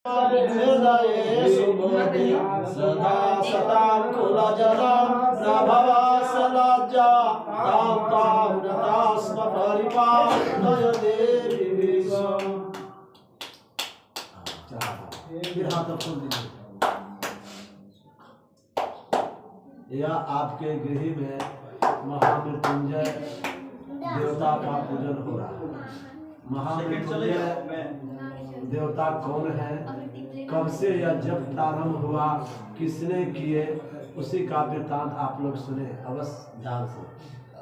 हृदये सुबोधि सदा सतां कुलजना प्रभवासलज्जा तां तां नतास्म परिपालय देवी विश्वम्। फिर हाथ खोल दीजिए। यह आपके गृह में महामृत्युंजय देवता का पूजन हो रहा है। महामृत्युंजय देवता कौन है, कब से यह जब प्रारंभ हुआ, किसने किए, उसी का वृत्तांत आप लोग सुने अवश्य ध्यान से।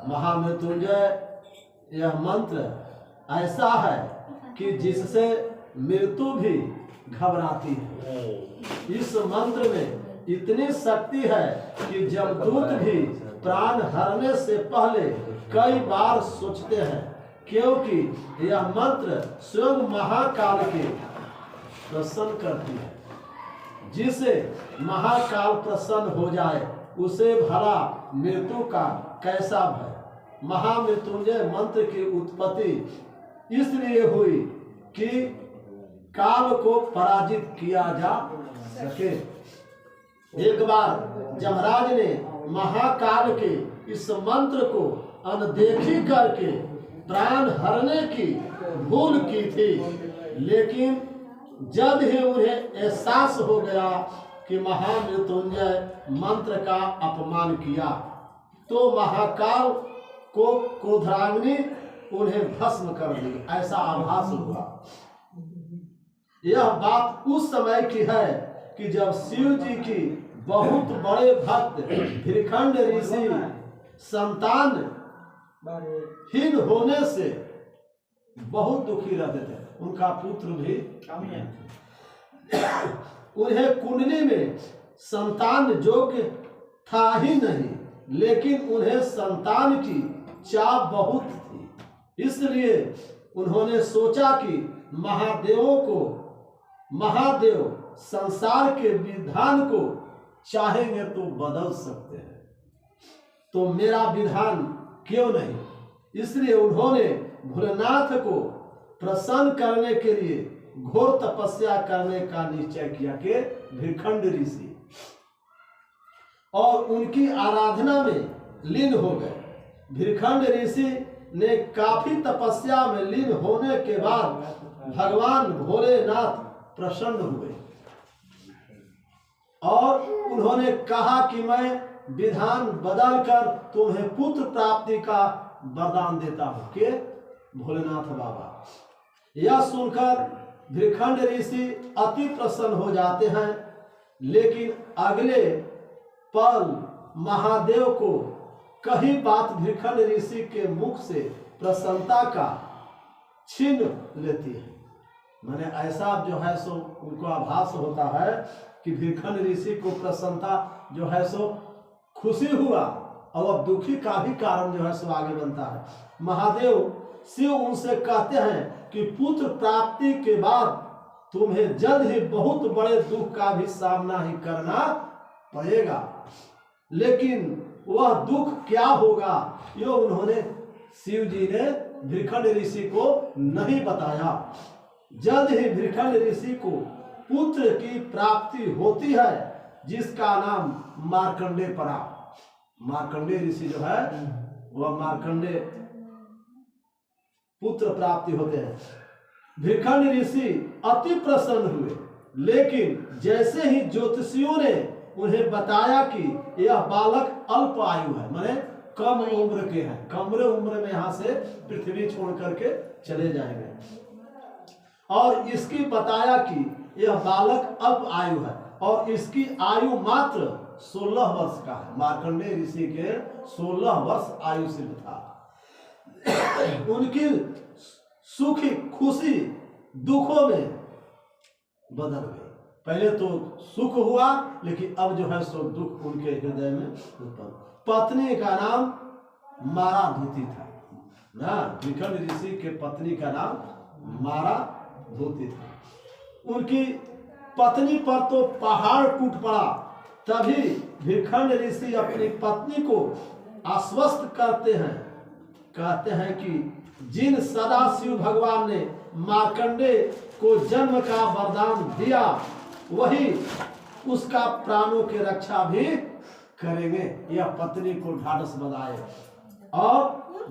महामृत्युंजय यह मंत्र ऐसा है कि जिससे मृत्यु भी घबराती है। इस मंत्र में इतनी शक्ति है कि जमदूत भी प्राण हरने से पहले कई बार सोचते हैं, क्योंकि यह मंत्र स्वयं महाकाल के प्रसन्न करती है। जिसे महाकाल प्रसन्न हो जाए उसे भला मृत्यु का कैसा भय। महामृत्युंजय मंत्र की उत्पत्ति इसलिए हुई कि काल को पराजित किया जा सके। एक बार जमराज ने महाकाल के इस मंत्र को अनदेखी करके प्राण हरने की भूल की थी, लेकिन जब ही उन्हें एहसास हो गया कि महामृत्युंजय मंत्र का अपमान किया, तो महाकाल को क्रोधाग्नि उन्हें भस्म कर दी, ऐसा आभास हुआ। यह बात उस समय की है कि जब शिव जी की बहुत बड़े भक्त भृखंड ऋषि संतान हीन होने से बहुत दुखी रहते थे। उनका पुत्र भी उन्हें कुंडली में संतान योग्य था ही नहीं, लेकिन उन्हें संतान की चाह बहुत थी। इसलिए उन्होंने सोचा कि महादेव संसार के विधान को चाहेंगे तो बदल सकते हैं, तो मेरा विधान क्यों नहीं। इसलिए उन्होंने भोलेनाथ को प्रसन्न करने के लिए घोर तपस्या करने का निश्चय किया कि भृखंड ऋषि, और उनकी आराधना में लीन हो गए। भृखंड ऋषि ने काफी तपस्या में लीन होने के बाद भगवान भोलेनाथ प्रसन्न हुए और उन्होंने कहा कि मैं विधान बदलकर तुम्हें पुत्र प्राप्ति का वरदान देता हूं के भोलेनाथ बाबा। यह सुनकर भृखंड ऋषि अति प्रसन्न हो जाते हैं, लेकिन अगले पल महादेव को कही बात भृखंड ऋषि के मुख से प्रसन्नता का छीन लेती है। मैंने ऐसा जो है सो उनको आभास होता है कि भृखंड ऋषि को प्रसन्नता जो है सो खुशी हुआ, और अब दुखी का भी कारण जो है सो आगे बनता है। महादेव शिव उनसे कहते हैं कि पुत्र प्राप्ति के बाद तुम्हें जल्द ही बहुत बड़े दुख का भी सामना ही करना पड़ेगा, लेकिन वह दुख क्या होगा यह उन्होंने शिव जी ने भृखंड ऋषि को नहीं बताया। जल्द ही भृखंड ऋषि को पुत्र की प्राप्ति होती है, जिसका नाम मार्कंडे पड़ा। मार्कंडे ऋषि जो है वह मार्कंडे पुत्र प्राप्ति होते हैं। भृखंड ऋषि अति प्रसन्न हुए, लेकिन जैसे ही ज्योतिषियों ने उन्हें बताया कि यह बालक अल्प आयु है, माने कम उम्र के हैं, कम उम्र में यहाँ से पृथ्वी छोड़ करके चले जाएंगे, और इसकी बताया कि यह बालक अल्प आयु है और इसकी आयु मात्र 16 वर्ष का है। मार्कंडेय ऋषि के 16 वर्ष आयु सिद्ध था। उनकी सुखी खुशी दुखों में बदल गई। पहले तो सुख हुआ, लेकिन अब जो है सो दुख उनके हृदय में उत्पन्न। पत्नी का नाम मारा धूती था ना, भृखंड ऋषि के पत्नी का नाम मारा धूती था। उनकी पत्नी पर तो पहाड़ टूट पड़ा। तभी भृखंड ऋषि अपनी पत्नी को आश्वस्त करते हैं, कहते हैं कि जिन सदाशिव भगवान ने मार्कंडे को जन्म का वरदान दिया वही उसका प्राणों की रक्षा भी करेंगे। यह पत्नी को ढाढ़स बनाए और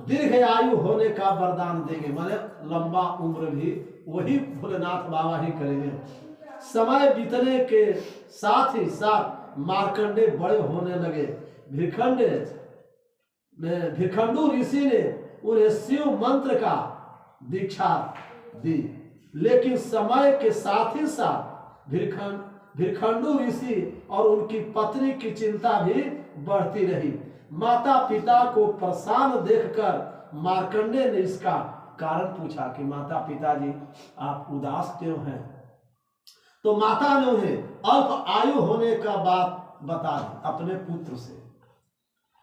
दीर्घ आयु होने का वरदान देंगे, माने लंबा उम्र भी वही भोलेनाथ बाबा ही करेंगे। समय बीतने के साथ ही साथ मार्कंडे बड़े होने लगे। भिखंडू ऋषि ने उन्हें शिव मंत्र का दीक्षा दी, लेकिन समय के साथ ही साथ भिखंडू ऋषि और उनकी पत्नी की चिंता भी बढ़ती रही। माता पिता को परेशान देखकर मार्कंडे ने इसका कारण पूछा कि माता पिताजी आप उदास क्यों हैं। तो माता ने उन्हें अल्प आयु होने का बात बता दी अपने पुत्र से,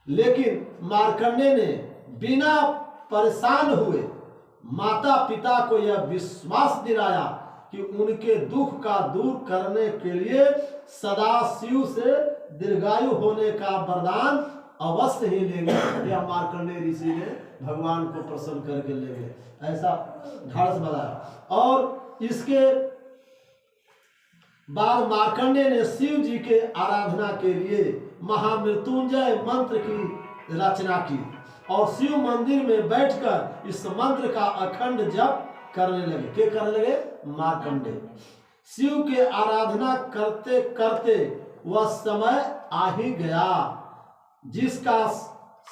लेकिन मार्कंडे ने बिना परेशान हुए माता पिता को यह विश्वास दिलाया कि उनके दुख का दूर करने के लिए सदा शिव से दीर्घायु होने का वरदान अवश्य ही लेंगे। यह मार्कंडे ऋषि ने भगवान को प्रसन्न करके लेंगे, ऐसा ढाढ़स बनाया। और इसके बाद मार्कंडे ने शिव जी के आराधना के लिए महामृत्युंजय मंत्र की रचना की और शिव मंदिर में बैठकर इस मंत्र का अखंड जप करने लगे। क्या करने लगे? मार्कंडे शिव के आराधना करते करते वह समय आ ही गया जिसका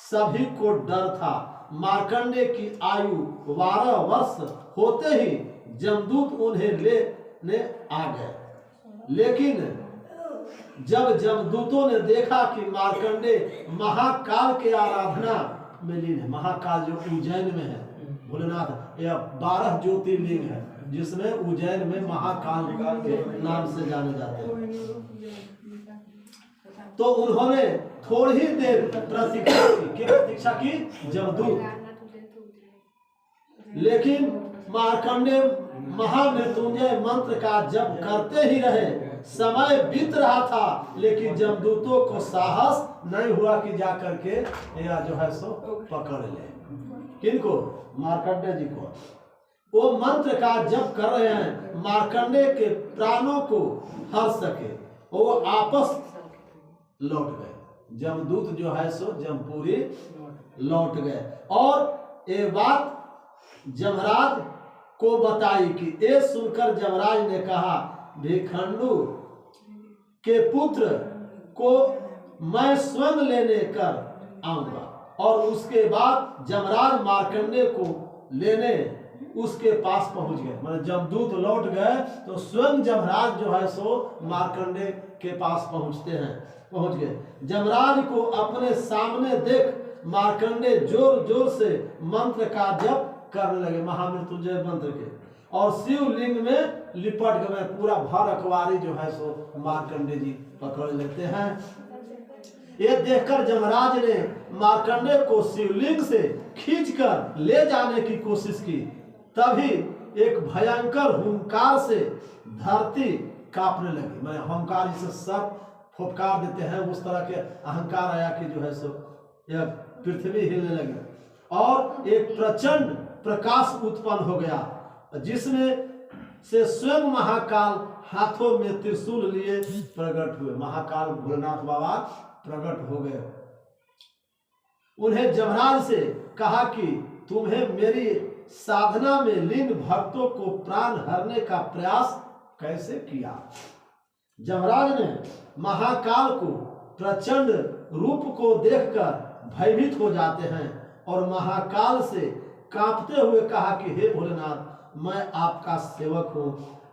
सभी को डर था। मार्कंडे की आयु 12 वर्ष होते ही जमदूत उन्हें लेने आ गए, लेकिन जब जमदूतों ने देखा कि मार्कंडे महाकाल के आराधना में लीन है, महाकाल जो उज्जैन में है, भोलेनाथ यह 12 ज्योतिर्लिंग है जिसमें उज्जैन में महाकाल के नाम से जाने जाते हैं, तो उन्होंने थोड़ी देर प्रतीक्षा की जमदूत, लेकिन मार्कंडे महामृत्युंजय मंत्र का जप करते ही रहे। समय बीत रहा था, लेकिन जमदूतों को साहस नहीं हुआ कि जाकर के या जो है सो पकड़ ले। किनको? मार्कंडे जी को। वो मंत्र का जप कर रहे हैं, मार्कंडे के प्राणों को हर सके, वो आपस लौट गए। जमदूत जो है सो जमपुरी लौट गए और ये बात जमराज को बताई कि ये सुनकर जमराज ने कहा भिखंडू के पुत्र को मैं स्वयं लेने कर आऊंगा। और उसके बाद जमराज मार्कंडे को लेने उसके पास पहुंच गए। मतलब जमदूत लौट गए तो स्वयं जमराज जो है सो मार्कंडे के पास पहुंच गए। जमराज को अपने सामने देख मार्कंडे जोर जोर से मंत्र का जप करने लगे, महामृत्युंजय मंत्र के, और शिवलिंग में लिपट गए। पूरा भर अखबारी जो है सो मार्कंडे जी पकड़ लेते हैं। ये देखकर जमराज ने मार्कंडे को शिवलिंग से खींचकर ले जाने की कोशिश की। तभी एक भयंकर हुंकार से धरती कांपने लगी। मैं हुंकार जिसे सब फुफकार देते हैं उस तरह के अहंकार आया कि जो है सो यह पृथ्वी हिलने लगी और एक प्रचंड प्रकाश उत्पन्न हो गया, जिसमें से स्वयं महाकाल हाथों में त्रिशूल लिए प्रकट हुए। महाकाल भोलेनाथ बाबा प्रकट हो गए। उन्हें जमराज से कहा कि तुम्हें मेरी साधना में लीन भक्तों को प्राण हरने का प्रयास कैसे किया। जमराज ने महाकाल को प्रचंड रूप को देखकर भयभीत हो जाते हैं और महाकाल से कांपते हुए कहा कि हे भोलेनाथ, मैं आपका सेवक हूँ।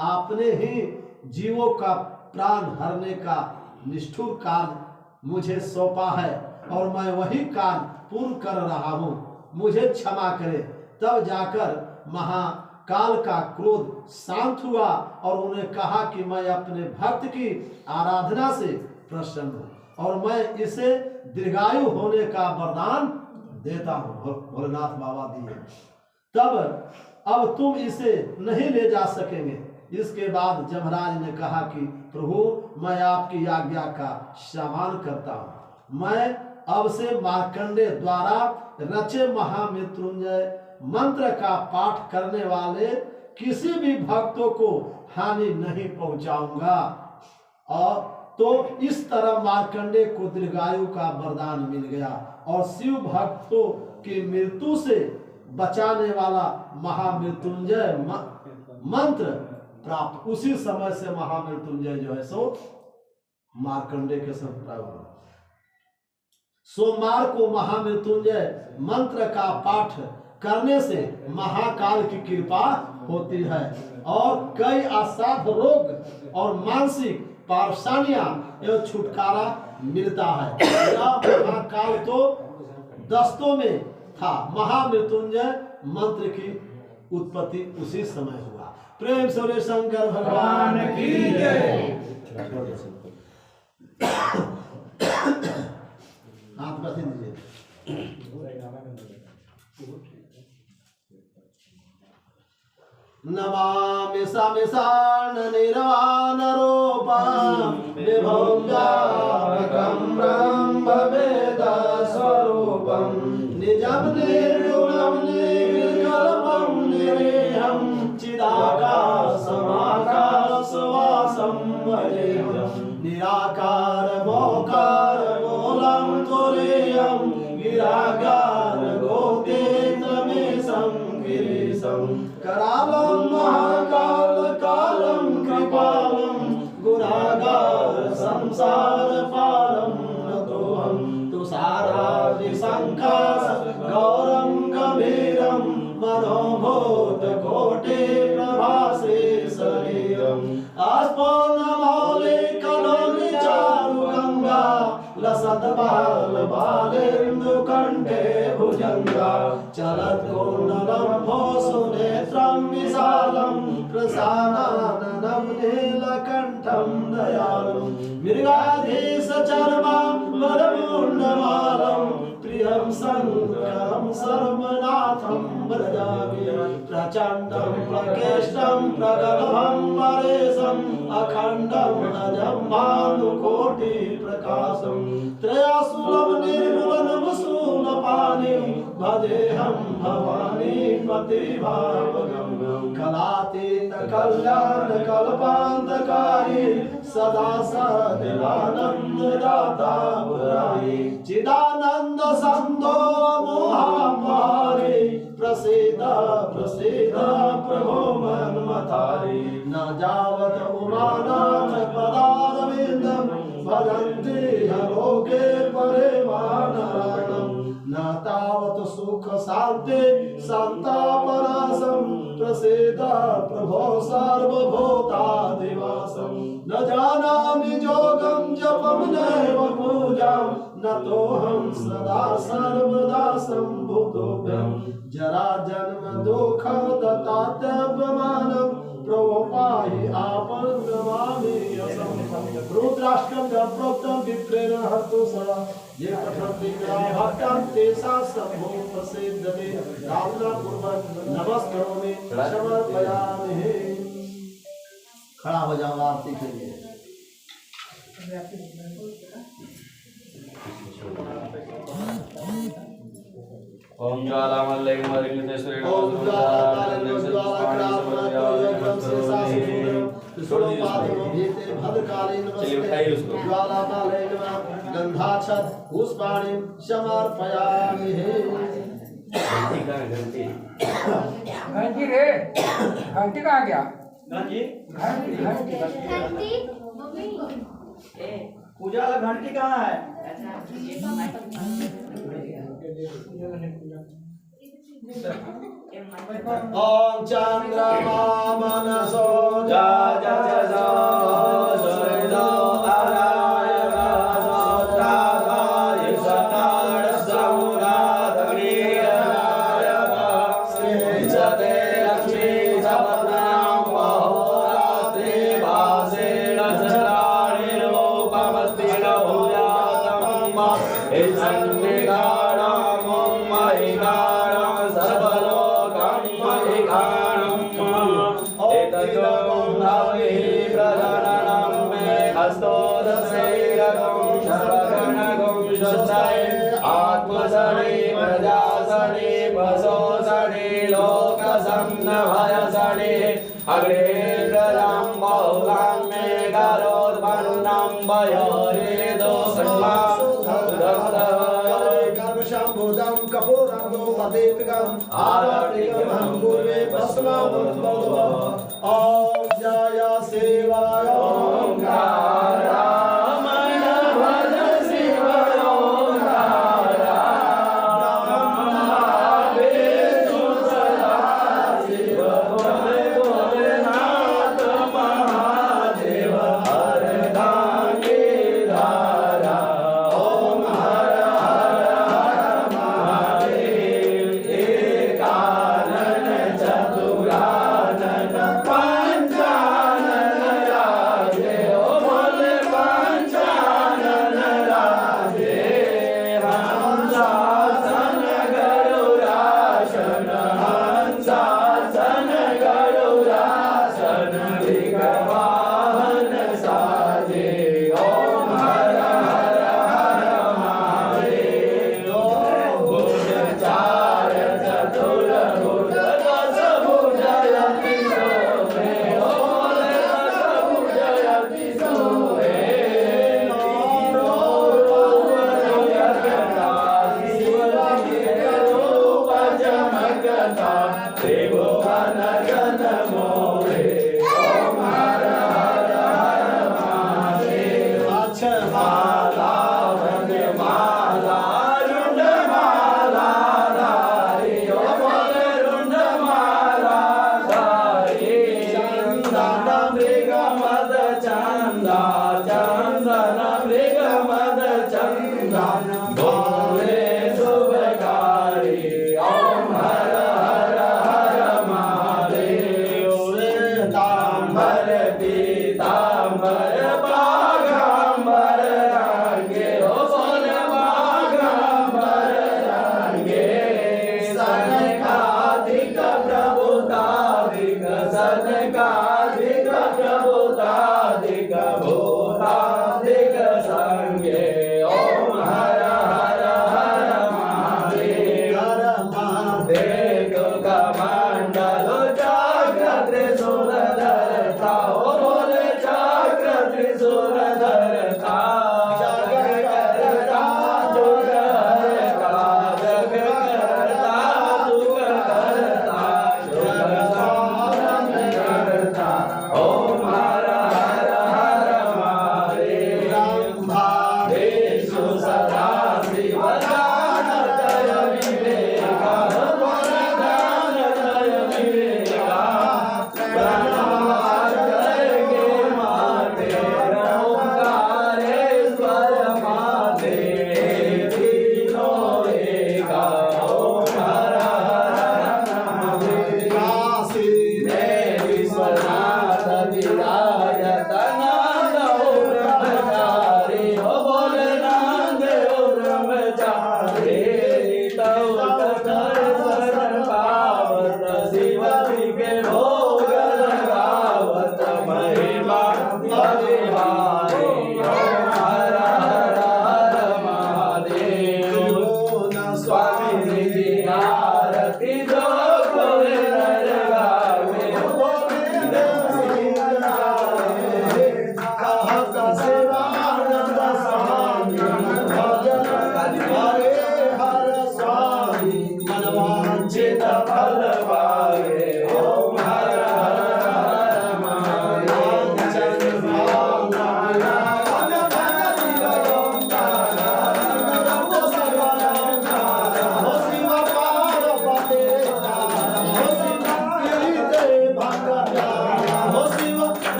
आपने ही जीवों का प्राण हरने का निष्ठुर कार्य मुझे सौंपा है और मैं वही कार्य पूर्ण कर रहा हूँ, मुझे क्षमा करें। तब जाकर महाकाल का क्रोध शांत हुआ और उन्हें कहा कि मैं अपने भक्त की आराधना से प्रसन्न हूँ और मैं इसे दीर्घायु होने का वरदान देता हूँ। भोलेनाथ बाबा दिए। तब अब तुम इसे नहीं ले जा सकेंगे। इसके बाद जमराज ने कहा कि प्रभु, मैं आपकी आज्ञा का सम्मान करता हूँ। मैं अब से मार्कंडे द्वारा रचे महामृत्युंजय मंत्र का पाठ करने वाले किसी भी भक्तों को हानि नहीं पहुंचाऊंगा। और तो इस तरह मार्कंडेय को दीर्घायु का वरदान मिल गया और शिव भक्तों की मृत्यु से बचाने वाला महामृत्युंजय मंत्र प्राप्त। उसी समय से महामृत्युंजय जो है सो मार्कंडेय के संप्रदाय हुआ। सोमवार को महामृत्युंजय मंत्र का पाठ करने से महाकाल की कृपा होती है और कई असाध्य रोग और मानसिक परेशानियां एवं छुटकारा मिलता है। यह महाकाल तो दस्तों में था। महामृत्युंजय मंत्र की उत्पत्ति उसी समय हुआ। प्रेम से शंकर भगवान की जय। हाथ बसे दीजिए। नमामि समिषाण निर्वाण रूपं विभुं व्यापकं ब्रह्म वेद स्वरूपं निजं निर्गुणं निर्विकल्पं निरीहं चिदाकाशमाकाशवासं भजेऽहं निराकार मोकार मूलं तुरीयं गिराकार गोतीतमीशं गिरीशं करालं महाकाल कालं कृपालं गुणागार संसार पारं नतोऽहं तुषारादिशङ्काश गौरं गभीरं मनोभूतकोटि प्रभासे शरीरम् आस्पन्दमौले कलोनि चारुगङ्गा लसद्बाल बालेन्दुकण्ठे भुजङ्गा चलत्कुण्डलम्भो सुनेत्रं विशालं प्रसादाननं नीलकण्ठं दयालुं मृगाधीशचर्मां वरमुण्डमालं प्रियं शङ्करं सर्वनाथं व्रजामि प्रचण्डं प्रकेष्टं प्रगल्भं परेशम् अखण्डं अजं भानुकोटिप्रकाशं त्रयाशूलं निर्मलं शूलपाणिं भजेऽहं भवानी पतिभावगम्यं कलातीत कल्याण कल्पान्तकारी सदा सदिवानन्ददाता पुरारी चिदानन्द सन्दो मोहापारी प्रसीद प्रसीद प्रभो मन्मथारी न जावत उमानाथ पदारविन्दं भजन्ति लोके परिवानारायणं न तावत सुख शान्ति शान्तापनाशं प्रसीद प्रभो सर्वभूताधिवासं न जानामि योगं जपं नैव पूजां नतोऽहं सदा सर्वदा सम्भूतोऽभ्यं जरा जन्म दुःख दत्तात्यवमानं प्रोपाहि आपं नमामि रुद्राष्टकं प्रोक्तं विप्रेण हर्तु सदा ये पठन्ति भक्तं तेषां शम्भो प्रसीदते प्रार्थना पूर्वक नमस्करोमि समर्पयामि। खड़ा हो जाओ आरती के लिए। ओम ज्वालामल्ले मरिंगेश्वरी ओम ज्वालामल्ले गंधाक्षत पुष्पाणि समर्पयामि। घंटी रे घंटी कहाँ गया? घंटी घंटी मम्मी पूजा वाला घंटी कहाँ है? ओम चंद्रमा मनसो जा जा जा सोइदो आराय राजो राधाय सताड़ सौराधनीराय श्री जते लक्ष्मी जपनाम महोरात्रि भासेन चराणि लोकमस्तिन भूयातम् संविधानम् महिगाणम् सर्वलोकम् महिगाणम् एतद्योगं भाविः प्रजननं मे हस्तोदशैरगं शरगणगं शुद्धये आत्मसने प्रजासने वसोसने लोकसंनभयसने अग्रेन्द्रं बहुलां मेघारोद्वन्नं वयोरेदो शंभुदं कपूरं पदेकं आरतिकं पूर्वे भस्मावृतं ओम जय शिवाय ओंकार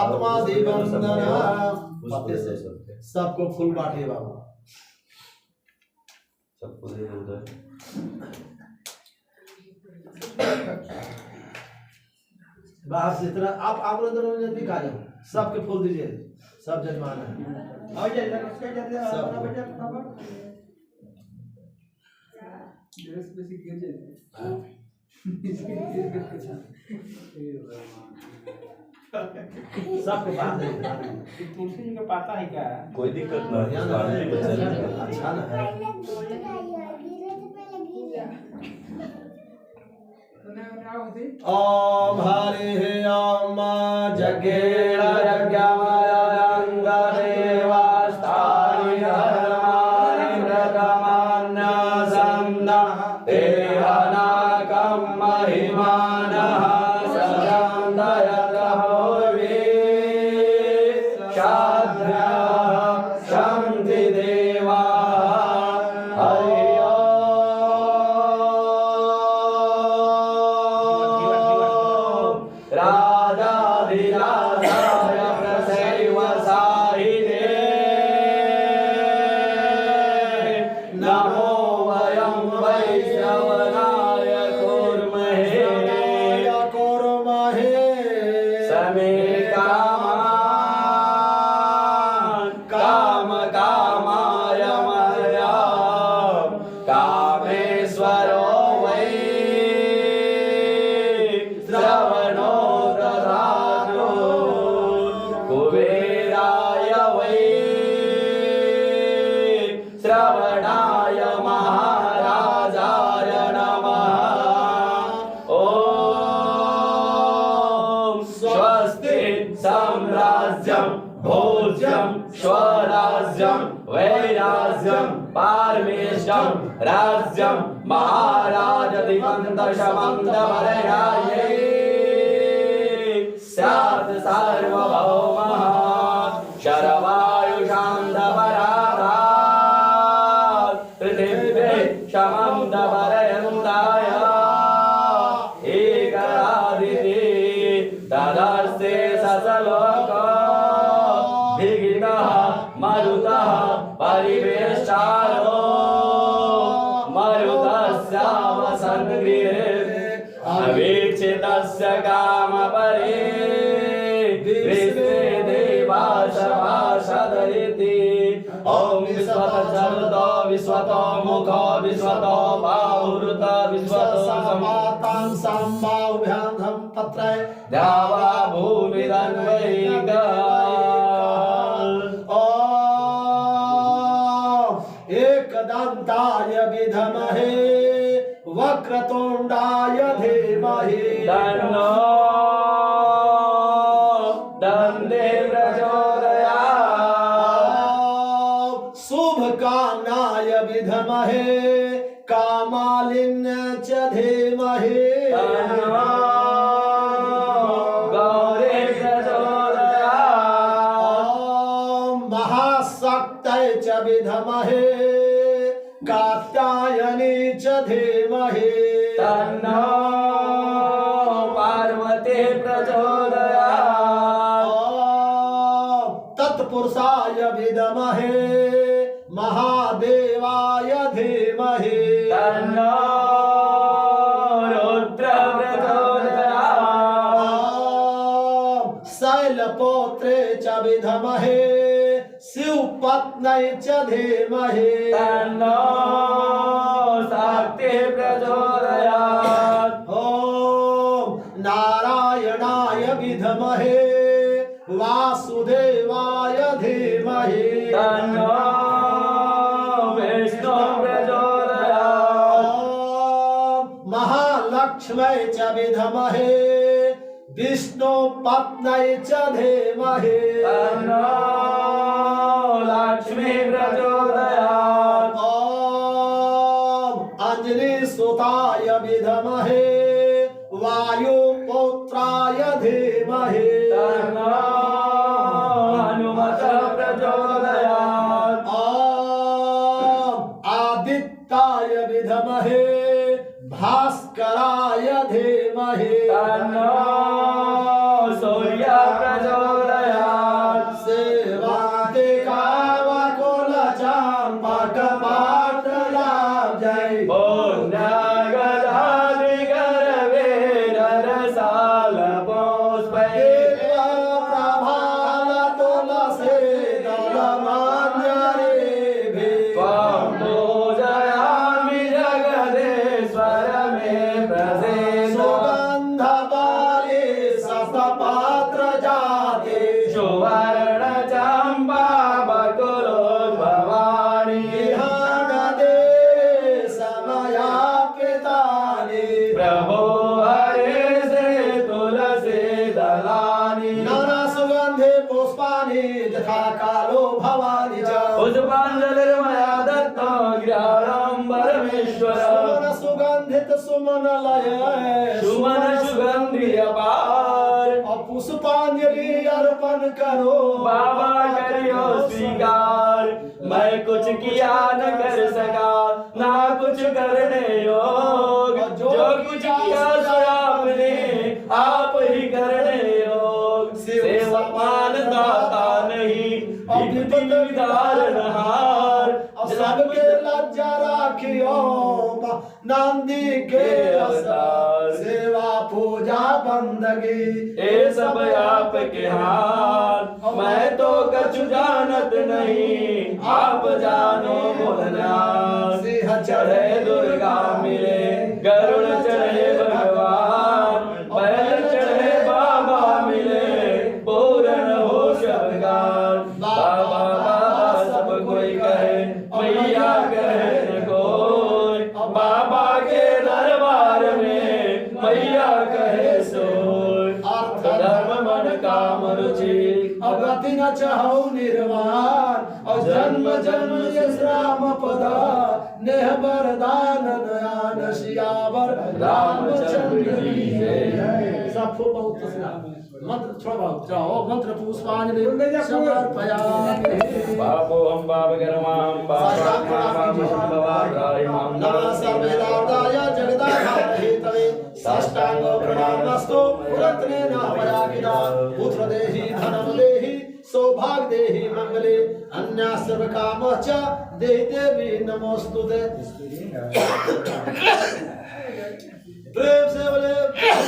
आत्मा दिवंदन पते से सबको फूल बांटे बाबा सबको दे दो उधर बाहर से इतना आप लोग दोनों जल्दी खा जाओ सबके फूल दीजिए सब जजमान है आओ जाइए इसका जल्दी सब। अपना बेटा फटाफट ड्रेस पे से गिर जाए सबको बांध दे तुलसी जी का पाता है क्या कोई दिक्कत ना बढ़िया ना है अच्छा ना है ओम हरि ओम जगेण यज्ञमयं देवास्तानि धर्माणि व्रतमान्यसन्ना तेहनाकं महिमानः सजन्दयतः पूर्वे शाद्र्यः सन्ति देवाः हरि राजाधिराजाय प्रसैव साहिने नमो वयं वैश्रवणाय कुर्महे समे कामान् कामकामाय मह्यं कामेश्वरो वै श्रवणो दधातु कुबेराय वै श्रवणाय महाराजाय नमः ॐ स्वस्ति साम्राज्यं भोज्यं स्वराज्यं वैराज्यं पारमेष्टं राज्यं महाराजदिवन्दशमन्दवरयायै स्यात् सार्वभौमः शरवायुषान्दपराधात् पृथिव्यै शमन्दवरयन्ताय एकरादिति तदस्ते ससलोको भिगितः मरुतः परिवेष्टारो मरुतस्यावसन्गृहे अवीक्षितस्य कामपरे विश्वे देवाशवाशदयति ॐ विश्वतो विश्वतो मुखो विश्वतो बाहुरुत विश्वतो समातां सम्भाव्यां पत्रे द्यावा भूमिरन्वैका एकदन्ताय विद्महे वक्रतुण्डाय धीमहि तन्नो दन्ते प्रचोदयात् शुभकामनाय विद्महे कामालिन्य च धीमहि तन्नो गौरी प्रचोदयात् महाशक्तये च विद्महे कात्यायनी च धीमहि तन्नो पार्वती प्रचोदयात् तत्पुरुषाय विद्महे महादेवाय धीमहि तन्नो रुद्र प्रचोदयात् शैलपुत्रे च विद्महे शिवपत्न्यै च धीमहि तन्नो शक्ति प्रचोदयात् ॐ नारायणाय विद्महे वासुदेवाय धीमहि तन्नो विष्णु प्रचोदयात् ॐ महालक्ष्म्यै च विद्महे विष्णुपत्न्यै च धीमहि तन्नो लक्ष्मी प्रचोदयात् ॐ अंजनीसुताय विद्महे वायुपुत्राय धीमहि तन्नो हनुमत प्रचोदयात् ॐ आदित्याय विद्महे भास्कराय धीमहि तन्नो सूर्य प्रचोदयात् पुष्पांजलि अर्पण करो बाबा करियो स्वीकार। मैं कुछ किया न कर सका ना कुछ करने योग, जो कुछ किया सो आपने आप ही करने योग। सेवमान दाता नहीं धारणहार, सबके लज्जा राखियो नंदी के अवतार। सेवा पूजा बंदगी ए सब आपके हाथ। मैं तो कछु जानत नहीं आप जानो भोलेनाथ। सिंह चढ़े दुर्गा मिले गरुड़ चढ़े भगवान, बैल चढ़े बाबा मिले पूर्ण हो शबगान। बाबा बाबा सब कोई कहे मैया कहे न कोई, बाबा के दरबार में मैया कहे सोई। धर्म मन काम रुचि अगति न चाहो निर्वाण, और जन्म जन्म यश राम पदा। नेह वरदान नयन सियावर रामचंद्र की जय। सब बहुत मंत्र थोड़ा बहुत जाओ। मंत्र पुष्पांजलि समर्पयामि। बापो हम बाप गरमाम नमः सर्वेदाय जगदाधारे तवे साष्टांग प्रणामस्तु। रत्ने नामया गिरा पुत्र देहि धनम देहि सौभाग्य देहि मंगले अन्या सर्व काम च देहि देवी नमोस्तुते। प्रेम से बोले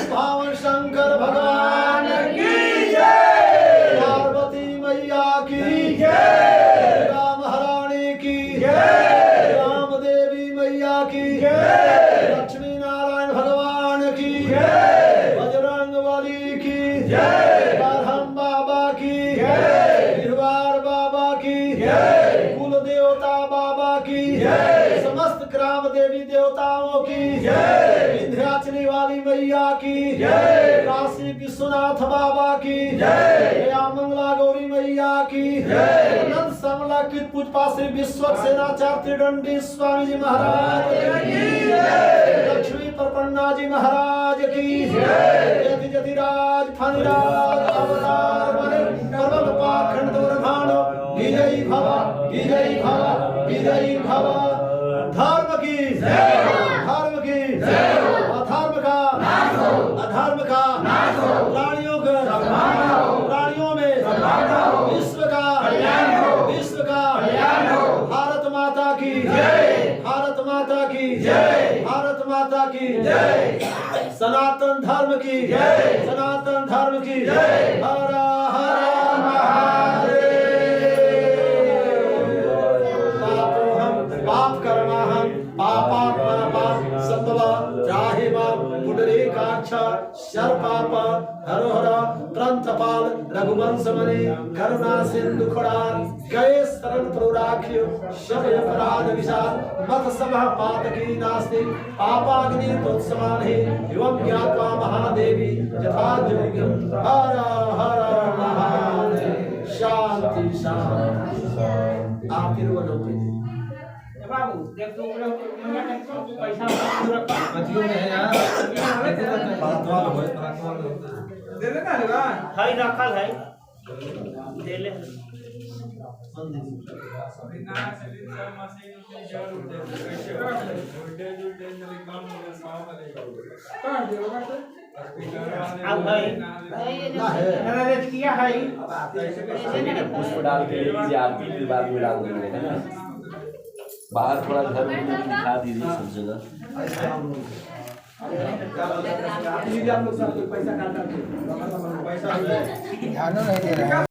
भावन शंकर भगवान की जय। पार्वती मैया की जय। राम महारानी की जय। राम देवी मैया की जय। लक्ष्मी नारायण भगवान की जय। बजरंग बली की जय। बरहम बाबा की जय। गिरवार बाबा की जय। कुल देवता बाबा की जय। समस्त ग्राम देवी देवताओं की जय। विंध्याचली वाली मैया की जय। काशी विश्वनाथ बाबा की जय। मंगला गौरी मैया की जय। अनंत समला कृत पुष्पा श्री विश्वक्सेनाचार्य त्रिदंडी स्वामी जी महाराज की जय। लक्ष्मी प्रपन्ना जी महाराज की जय। यति जतिराज फणिराज अवतार बने कर्म पाखंड दुर्भाणो विजयी भव विजयी भव विजयी भव। धर्म की जय। धर्म की जय। अधर्म का नाश हो। अधर्म का नाश हो। प्राणियों का प्राणियों में विश्व का कल्याण हो। विश्व का कल्याण हो। भारत माता की जय। भारत माता की जय। भारत माता की जय। सनातन धर्म की जय। सनातन धर्म की जय। हर हर महादेव। पाप कर्मा हम पापात्मा संभवा त्राहिमा पुंडरीकाक्ष शर्पाप हरोहर त्रंतपाल रघुवंश मणि करुणा सिंधु खड़ाल गए शरण प्रराख्य शबय अपराध विशाल मत सभा पातकी नास्ति पापाग्नि तत्समान ही एवं ज्ञात्वा महादेवी यथा योग्यम। हर हर महादेव। शांति शांति। आप तिरुवल्लुवर बाबू देख तू पैसा मतियों में है यार। दे दे ना लगा हाय रखल है दे ले अब है मैंने किया है पुष्प डाल के लीजिए, आरती के बाद में डाल देंगे, है ना। बाहर थोड़ा घर में दिखा दीजिए सब जगह। आप लोग सब पैसा काटा पैसा